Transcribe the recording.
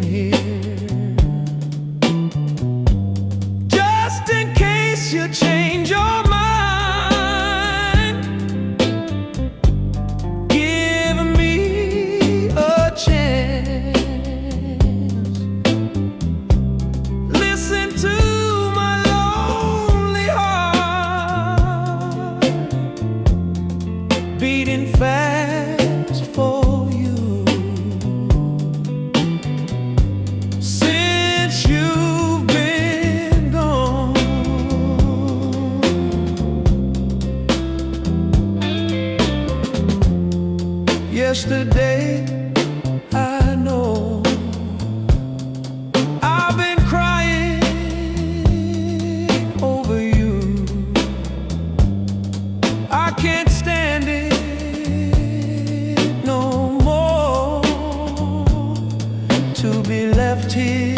here, just in case you change your mind. Give me a chance. Listen to my lonely heart beating fast for you. Since you've been gone, yesterday I know I've been crying over you. I can't stand it no more to be left here